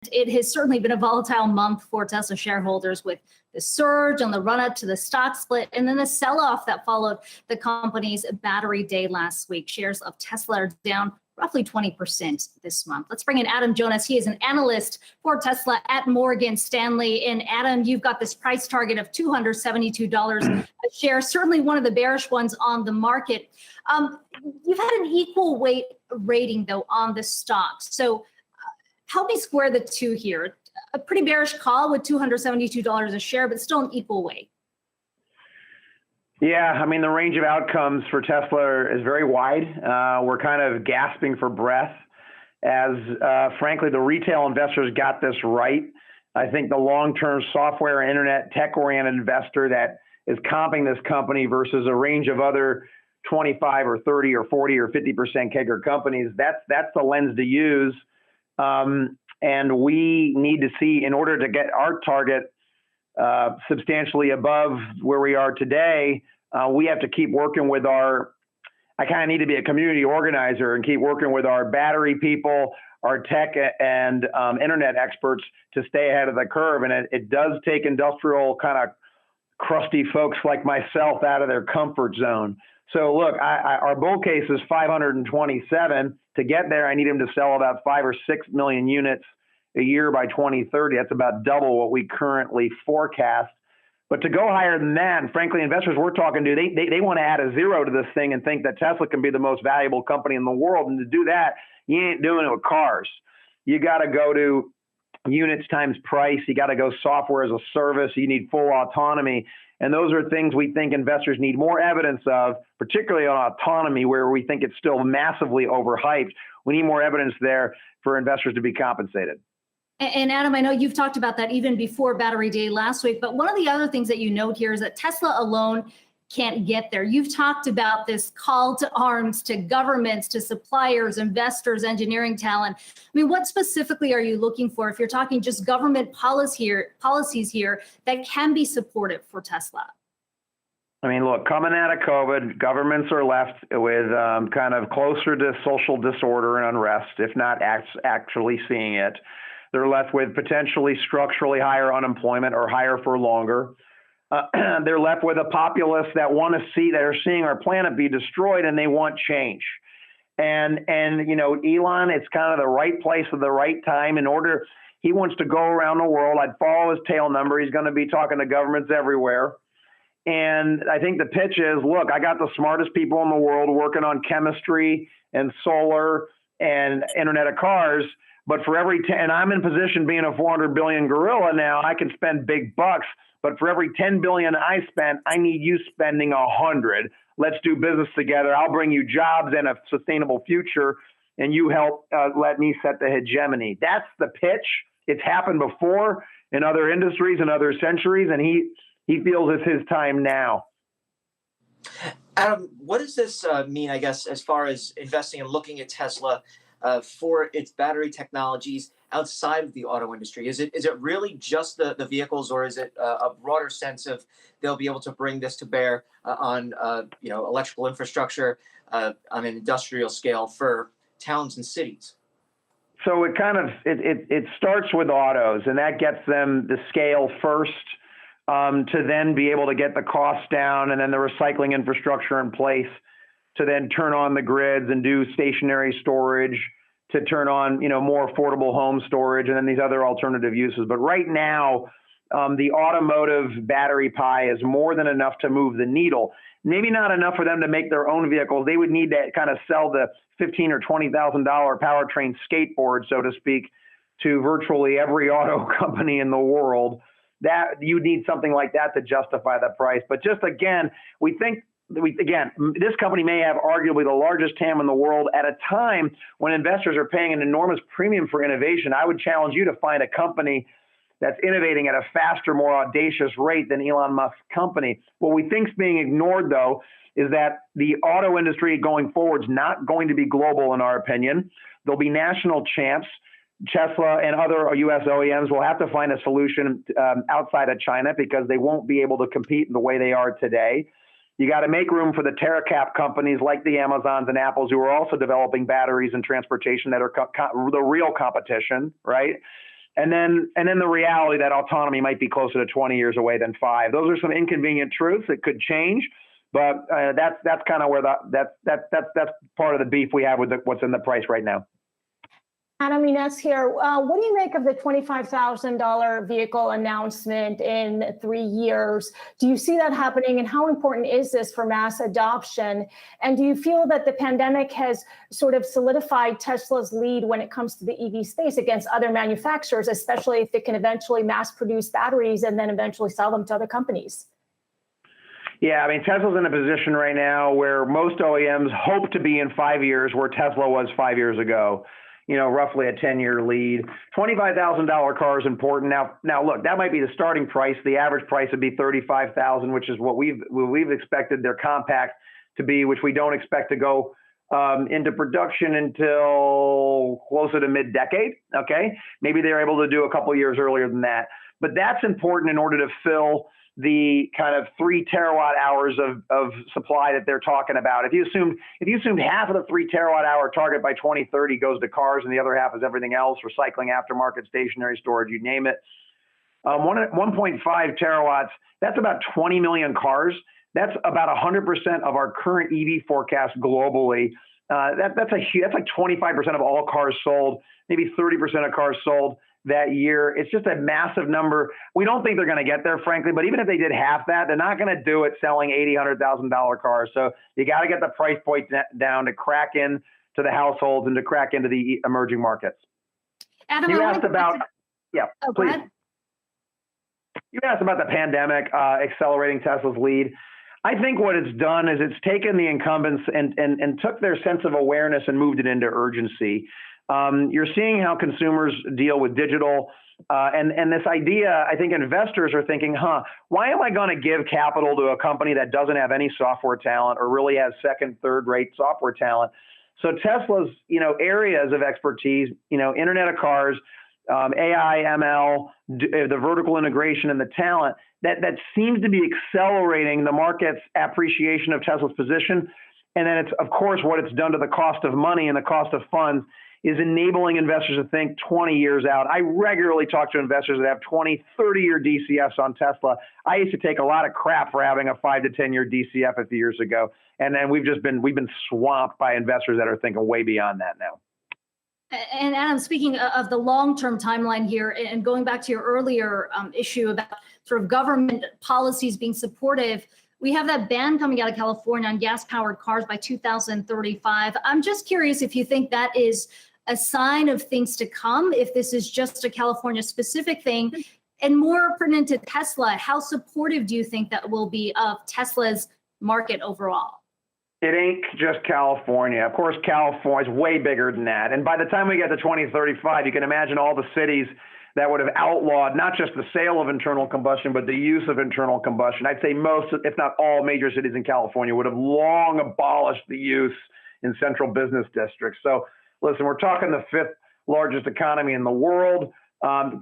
It has certainly been a volatile month for Tesla shareholders, with the surge on the run up to the stock split and then the sell off that followed the company's battery day last week. Shares of Tesla are down roughly 20% this month. Let's bring in Adam Jonas. He is an analyst for Tesla at Morgan Stanley. And Adam, you've got this price target of $272 a share, certainly one of the bearish ones on the market. You've had an equal weight rating, though, on the stock. So help me square the two here. A pretty bearish call with $272 a share, but still an equal weight. Yeah, I mean, the range of outcomes for Tesla is very wide. We're kind of gasping for breath as, frankly, the retail investors got this right. I think the long-term software, internet, tech-oriented investor that is comping this company versus a range of other 25 or 30 or 40 or 50% CAGR companies, that's the lens to use. And we need to see, in order to get our target substantially above where we are today, we have to keep working with I kind of need to be a community organizer and keep working with our battery people, our tech and internet experts to stay ahead of the curve. And it does take industrial kind of crusty folks like myself out of their comfort zone. So look, our bull case is 527. To get there, I need him to sell about 5 or 6 million units a year by 2030. That's about double what we currently forecast. But to go higher than that, and frankly, investors we're talking to, they want to add a zero to this thing and think that Tesla can be the most valuable company in the world. And to do that, you ain't doing it with cars. You got to go to units times price. You got to go software as a service. You need full autonomy. And those are things we think investors need more evidence of, particularly on autonomy, where we think it's still massively overhyped. We need more evidence there for investors to be compensated. And Adam, I know you've talked about that even before Battery Day last week, but one of the other things that you note here is that Tesla alone can't get there. You've talked about this call to arms to governments, to suppliers, investors, engineering talent. I mean, what specifically are you looking for if you're talking just government policies here that can be supportive for Tesla? I mean, look, coming out of COVID, governments are left with kind of closer to social disorder and unrest, if not actually seeing it. They're left with potentially structurally higher unemployment or higher for longer. They're left with a populace that are seeing our planet be destroyed, and they want change. And you know, Elon, it's kind of the right place at the right time. He wants to go around the world. I'd follow his tail number. He's going to be talking to governments everywhere. And I think the pitch is, look, I got the smartest people in the world working on chemistry and solar and Internet of Cars. But for and I'm in position being a 400 billion gorilla now, I can spend big bucks. But for every 10 billion I spent, I need you spending 100. Let's do business together. I'll bring you jobs and a sustainable future, and you help let me set the hegemony. That's the pitch. It's happened before in other industries and other centuries, and he feels it's his time now. Adam, what does this mean, I guess, as far as investing and looking at Tesla for its battery technologies outside of the auto industry? Is it really just the vehicles, or is it a broader sense of they'll be able to bring this to bear on electrical infrastructure on an industrial scale for towns and cities? So it starts with autos, and that gets them the scale first to then be able to get the costs down, and then the recycling infrastructure in place to then turn on the grids and do stationary storage, to turn on more affordable home storage, and then these other alternative uses. But right now, the automotive battery pie is more than enough to move the needle. Maybe not enough for them to make their own vehicles. They would need to kind of sell the $15,000 or $20,000 powertrain skateboard, so to speak, to virtually every auto company in the world. That you need something like that to justify the price. But just again, we think. This company may have arguably the largest TAM in the world at a time when investors are paying an enormous premium for innovation. I would challenge you to find a company that's innovating at a faster, more audacious rate than Elon Musk's company. What we think is being ignored, though, is that the auto industry going forward is not going to be global, in our opinion. There'll be national champs. Tesla and other U.S. OEMs will have to find a solution outside of China because they won't be able to compete in the way they are today. You got to make room for the TerraCap companies like the Amazons and Apples, who are also developing batteries and transportation that are the real competition, right? And then the reality that autonomy might be closer to 20 years away than 5. Those are some inconvenient truths that could change, but that's kind of where that's part of the beef we have with what's in the price right now. Adam Inez here. What do you make of the $25,000 vehicle announcement in 3 years? Do you see that happening, and how important is this for mass adoption? And do you feel that the pandemic has sort of solidified Tesla's lead when it comes to the EV space against other manufacturers, especially if it can eventually mass produce batteries and then eventually sell them to other companies? Yeah, I mean, Tesla's in a position right now where most OEMs hope to be in 5 years where Tesla was 5 years ago. You know, roughly a 10-year lead. $25,000 car is important. Now, look, that might be the starting price. The average price would be $35,000, which is what we've expected their compact to be, which we don't expect to go into production until closer to mid-decade. Okay, maybe they're able to do a couple years earlier than that, but that's important in order to fill the kind of 3 terawatt hours of supply that they're talking about. If you assumed half of the 3 terawatt hour target by 2030 goes to cars and the other half is everything else, recycling, aftermarket, stationary storage, you name it. 1.5 terawatts, that's about 20 million cars. That's about 100% of our current EV forecast globally. That's like 25% of all cars sold, maybe 30% of cars sold that year. It's just a massive number. We don't think they're going to get there, frankly, but even if they did half that, they're not going to do it selling $80,000, $100,000 cars. So you got to get the price point down to crack in to the households and to crack into the emerging markets. Adam, you asked about, please. You asked about the pandemic accelerating Tesla's lead. I think what it's done is it's taken the incumbents and took their sense of awareness and moved it into urgency. You're seeing how consumers deal with digital and this idea. I think investors are thinking, why am I going to give capital to a company that doesn't have any software talent or really has second, third rate software talent? So Tesla's, areas of expertise, Internet of Cars, AI, ML, the vertical integration and the talent that seems to be accelerating the market's appreciation of Tesla's position. And then it's, of course, what it's done to the cost of money and the cost of funds is enabling investors to think 20 years out. I regularly talk to investors that have 20, 30-year DCFs on Tesla. I used to take a lot of crap for having a 5 to 10-year DCF a few years ago. And then we've been swamped by investors that are thinking way beyond that now. And Adam, speaking of the long-term timeline here, and going back to your earlier issue about sort of government policies being supportive, we have that ban coming out of California on gas-powered cars by 2035. I'm just curious if you think that is a sign of things to come, if this is just a California-specific thing, and more pertinent to Tesla, how supportive do you think that will be of Tesla's market overall? It ain't just California. Of course, California is way bigger than that. And by the time we get to 2035, you can imagine all the cities that would have outlawed not just the sale of internal combustion, but the use of internal combustion. I'd say most, if not all, major cities in California would have long abolished the use in central business districts. So listen, we're talking the 5th largest economy in the world.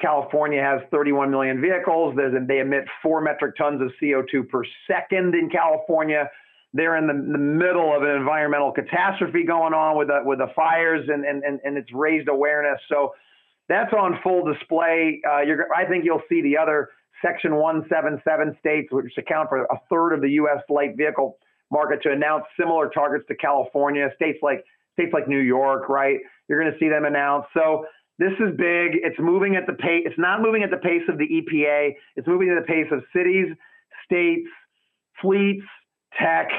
California has 31 million vehicles. They emit 4 metric tons of CO2 per second in California. They're in the middle of an environmental catastrophe going on with the fires, and it's raised awareness. So that's on full display. I think you'll see the other Section 177 states, which account for a third of the U.S. light vehicle market, to announce similar targets to California. States like New York, right? You're going to see them announce. So this is big. It's moving at the pace. It's not moving at the pace of the EPA. It's moving at the pace of cities, states, fleets, tech,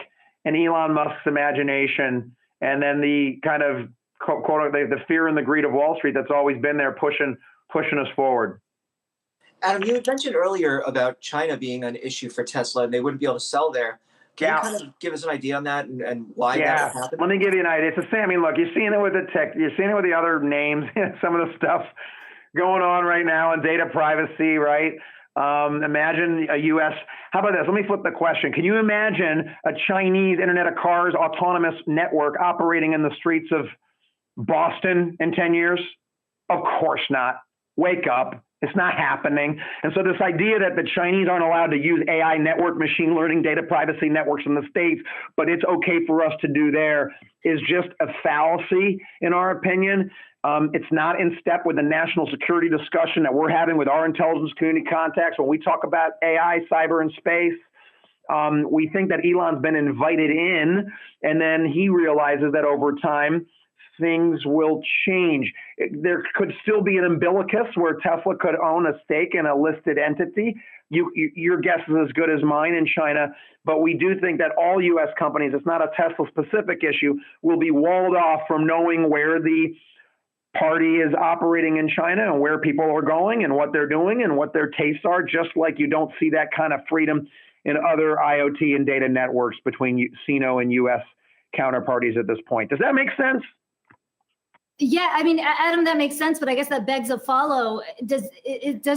and Elon Musk's imagination, and then the kind of quote the fear and the greed of Wall Street that's always been there pushing us forward. Adam, you had mentioned earlier about China being an issue for Tesla, and they wouldn't be able to sell there. Can you kind of give us an idea on that and why that would happen? Let me give you an idea. It's the same. I mean, look, you're seeing it with the tech. You're seeing it with the other names. Some of the stuff going on right now in data privacy, right? Imagine a U.S. How about this? Let me flip the question. Can you imagine a Chinese Internet of Cars autonomous network operating in the streets of Boston in 10 years? Of course not. Wake up. It's not happening. And so this idea that the Chinese aren't allowed to use AI network, machine learning, data privacy networks in the States, but it's okay for us to do there is just a fallacy, in our opinion. It's not in step with the national security discussion that we're having with our intelligence community contacts when we talk about AI, cyber, and space. We think that Elon's been invited in, and then he realizes that over time, things will change. There could still be an umbilicus where Tesla could own a stake in a listed entity. Your guess is as good as mine in China, but we do think that all U.S. companies, it's not a Tesla-specific issue, will be walled off from knowing where the party is operating in China and where people are going and what they're doing and what their tastes are, just like you don't see that kind of freedom in other IoT and data networks between Sino and U.S. counterparties at this point. Does that make sense? Yeah, I mean, Adam, that makes sense, but I guess that begs a follow. Does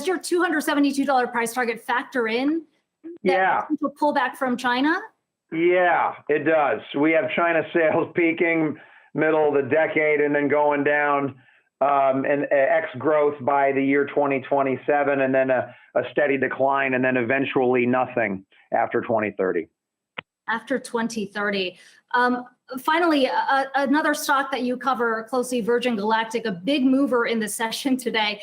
your $272 price target factor in that potential pullback from China? Yeah, it does. We have China sales peaking middle of the decade and then going down and X growth by the year 2027, and then a steady decline, and then eventually nothing after 2030. After 2030. Finally, another stock that you cover closely, Virgin Galactic, a big mover in the session today,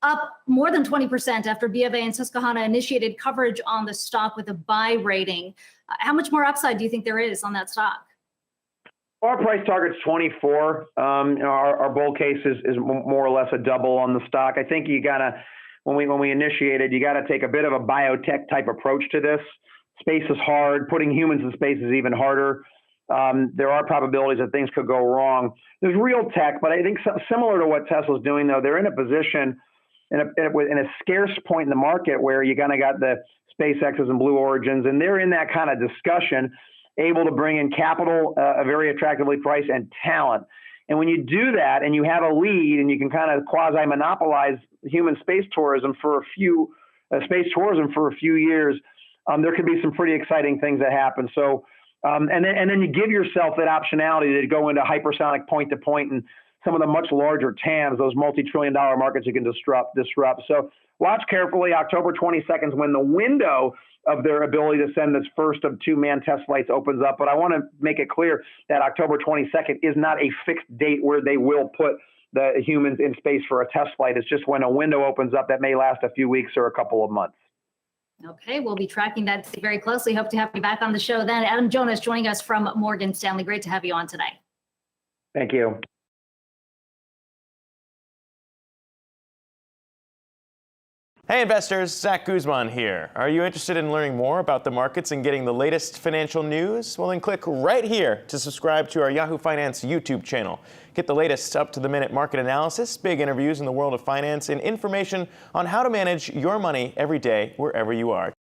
up more than 20% after BofA and Susquehanna initiated coverage on the stock with a buy rating. How much more upside do you think there is on that stock? Our price target's 24. Our bull case is more or less a double on the stock. I think you gotta, when we initiated, you gotta take a bit of a biotech type approach to this. Space is hard. Putting humans in space is even harder. There are probabilities that things could go wrong. There's real tech, but I think similar to what Tesla's doing, though, they're in a position in a scarce point in the market where you kind of got the SpaceX's and Blue Origins, and they're in that kind of discussion, able to bring in capital, very attractively priced, and talent. And when you do that and you have a lead and you can kind of quasi-monopolize human space tourism for a few years, there could be some pretty exciting things that happen. So, and then you give yourself that optionality to go into hypersonic point-to-point and some of the much larger TAMs, those multi-trillion-dollar markets you can disrupt. So watch carefully. October 22nd is when the window of their ability to send this first of two manned test flights opens up. But I want to make it clear that October 22nd is not a fixed date where they will put the humans in space for a test flight. It's just when a window opens up that may last a few weeks or a couple of months. Okay, we'll be tracking that very closely. Hope to have you back on the show then. Adam Jonas joining us from Morgan Stanley. Great to have you on today. Thank you. Hey investors, Zach Guzman here. Are you interested in learning more about the markets and getting the latest financial news? Well, then click right here to subscribe to our Yahoo Finance YouTube channel. Get the latest up-to-the-minute market analysis, big interviews in the world of finance, and information on how to manage your money every day wherever you are.